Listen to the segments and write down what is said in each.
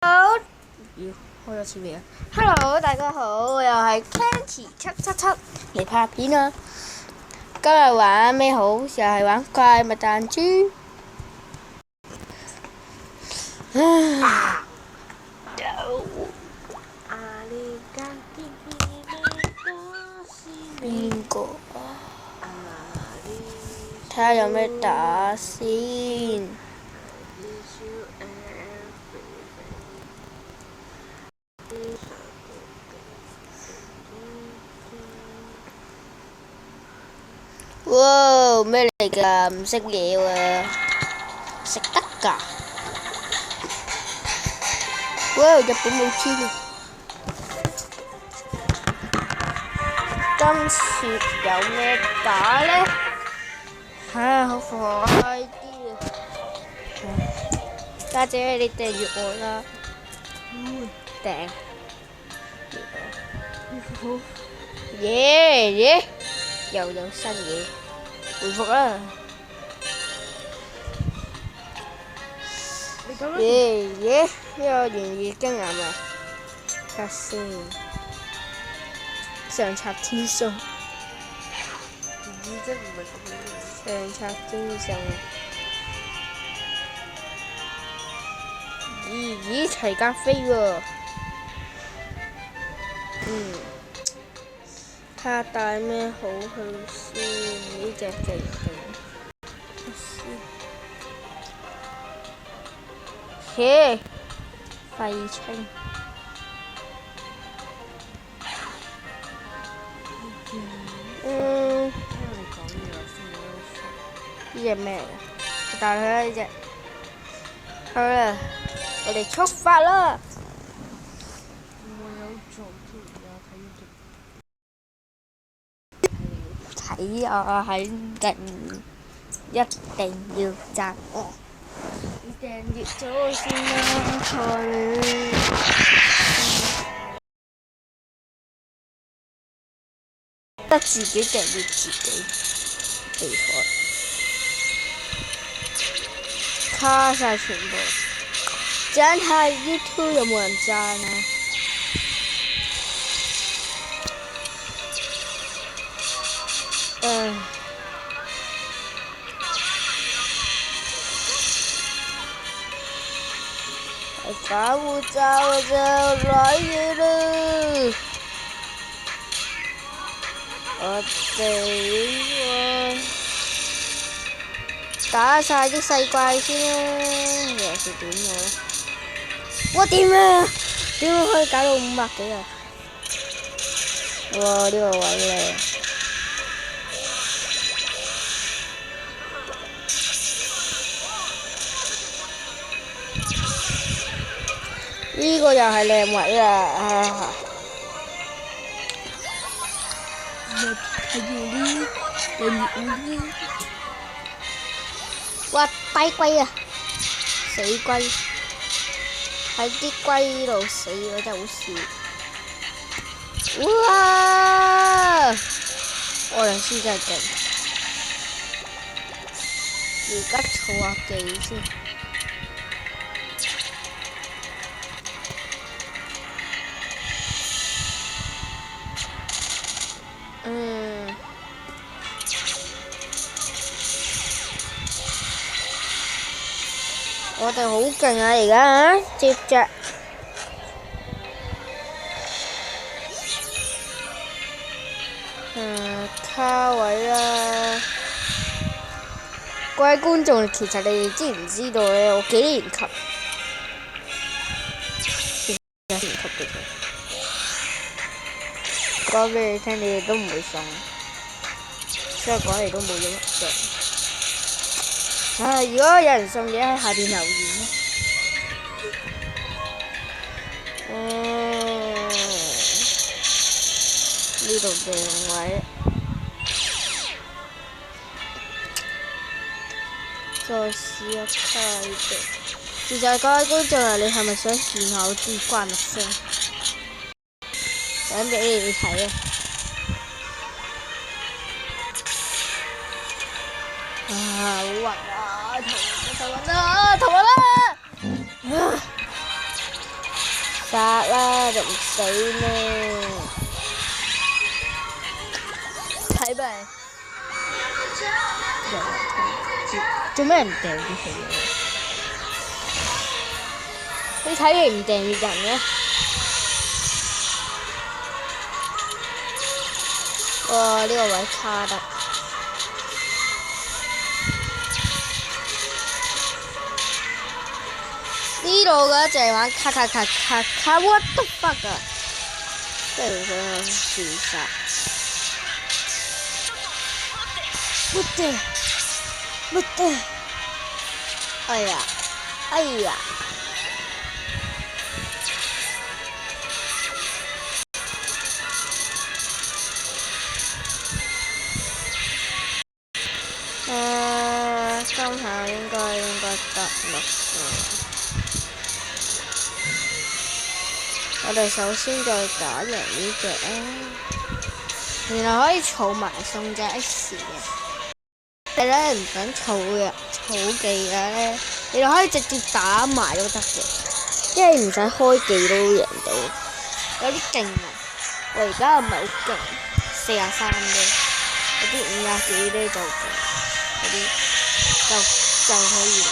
Hello，妖開咗次未啊？Hello，大家好，我又係 Candy777嚟拍片啦。今日玩咩好？又係玩怪物彈珠。邊個啊？睇下有咩打先。哇！咩嚟㗎？唔識嘢喎，食得㗎？哇！日本冇知喎。今次有咩打呢？好快啲啊！家姐，你訂閱我啦。訂。耶！又有新嘢，回覆啦！耶！呢個圓月經癌啊！睇下先，上策天送，上策天送。咦，齊格飛喎！睇下帶咩好去先？呢隻最勁。切，廢青。呢隻咩嚟？我帶佢啦呢隻。好啦，我哋出發啦！睇啊，肯定一定要讚我。訂閱咗先啦，佢得自己訂閱自己，厲害！卡晒全部，真係 YouTube 有冇人讚啊？打護照就來嘢啦！我哋打晒啲細怪先啦，又是點啊？我點啊？點解可以搞到500幾啊？哇！呢個位咧〜呢個又係靚位啊！哇！低龜啊，死龜喺啲龜度死咗，真係好笑！哇！我哋師真係勁，而家儲下技先。我哋好勁啊！而家接着卡位啦，各位觀眾，其實你哋知唔知道咧？我幾年級？一年級嘅啫。講俾你聽，你哋都唔會信，所以講嚟都冇用嘅。如果有人送嘢喺下邊留言呢度定位，再試一卡呢度。其實各位觀眾啊，你係咪想見下我啲怪物聲？想俾你哋睇啊！好暈啊！頭暈啊！頭暈啊！殺啦，就唔死咩？睇咪？做咩唔掟啲佢嘅？你睇你唔掟人嘅？哇！呢個位卡得。呢度嘅就係玩卡 what the fuck 啊！即係想自殺。乜的？哎呀！今下應該得啦。我哋首先再打贏呢隻啊，原來可以儲埋送隻 X 嘅。你咧唔想儲技嘅咧，你就可以直接打埋都得嘅，因為唔使開技都贏到。有啲勁啊！我而家唔係好勁，43啫，有啲50幾咧就勁，嗰啲就可以啦。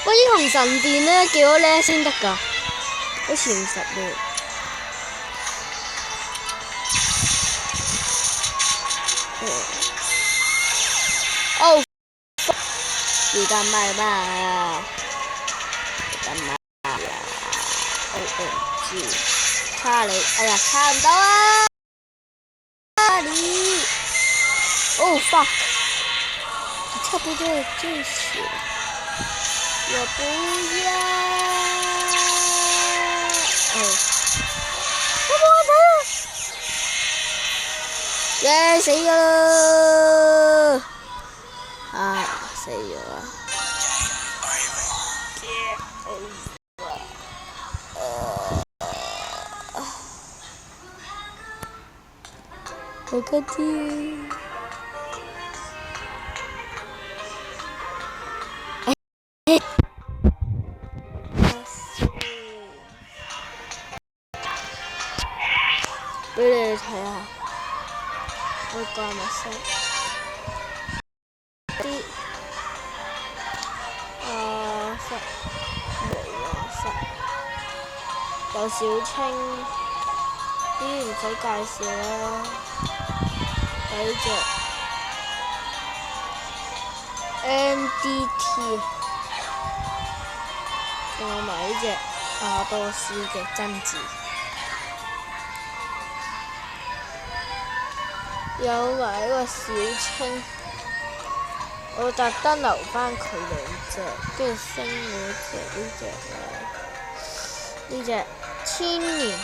個英雄神殿咧幾多咧先得㗎？好似唔實喎。哦，你幹嘛嘛？卡你，哎呀，卡唔到啊！你，哦 fuck， 差不多就是，我不要，耶，死咗啦！啊，死咗啦！我個天！俾你哋睇下，我掛埋聲啲有小青，啲唔使介紹啦。有呢隻 MDT， 仲有埋呢隻阿多斯嘅真嗣，有埋呢個小青。我特登留翻佢2隻，跟住升呢隻千年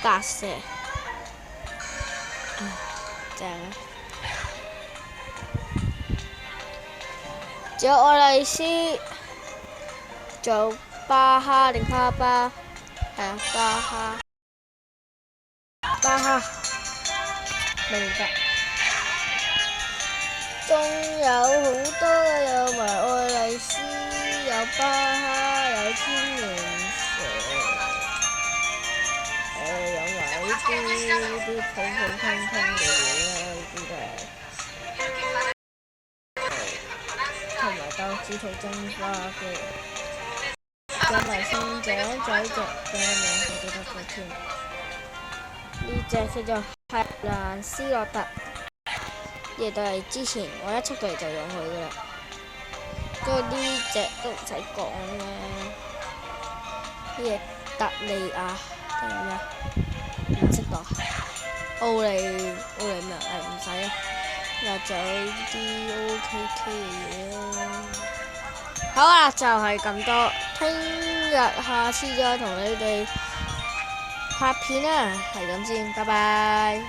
隔射，正啊！仲有愛麗絲，仲有巴哈定巴巴，係啊，巴哈，明白。仲有好多嘅，有埋愛麗絲，有巴哈，有千年蛇，有埋呢啲普通嘅嘢啦，呢啲都係。同埋鬥紫兔蒸花嘅，有埋聖長仔隻，仲有兩個記得嘅添。呢隻叫做係蘭斯洛特。亦都係之前我一出到嚟就用佢噶啦，跟住呢隻都唔使講啦，呢隻特利亞定係咩？唔識讀，奧利咩？唔使啊，又仲有呢啲 OKK 嘅嘢。好啦，就係咁多，下次再同你哋拍片啦，係咁先，拜拜。